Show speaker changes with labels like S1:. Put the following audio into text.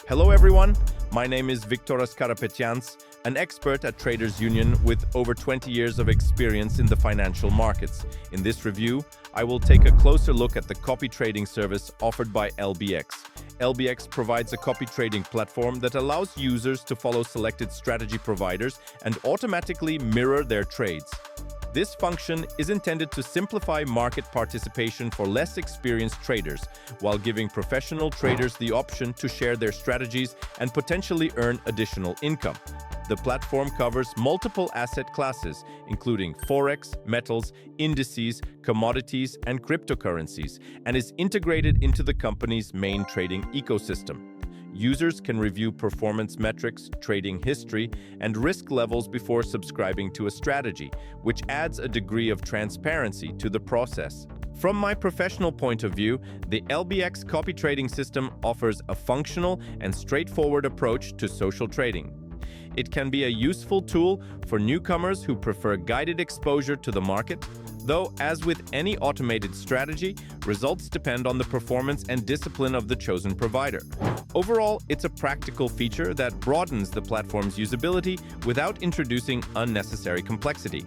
S1: Hello everyone, my name is Viktoras Karapetians, an expert at Traders Union with over 20 years of experience in the financial markets. In this review, I will take a closer look at the copy trading service offered by LBX. LBX provides a copy trading platform that allows users to follow selected strategy providers and automatically mirror their trades. This function is intended to simplify market participation for less experienced traders, while giving professional traders the option to share their strategies and potentially earn additional income. The platform covers multiple asset classes, including Forex, metals, indices, commodities, and cryptocurrencies, and is integrated into the company's main trading ecosystem. Users can review performance metrics, trading history, and risk levels before subscribing to a strategy, which adds a degree of transparency to the process. From my professional point of view, the LBX copy trading system offers a functional and straightforward approach to social trading. It can be a useful tool for newcomers who prefer guided exposure to the market, though, as with any automated strategy, results depend on the performance and discipline of the chosen provider. Overall, it's a practical feature that broadens the platform's usability without introducing unnecessary complexity.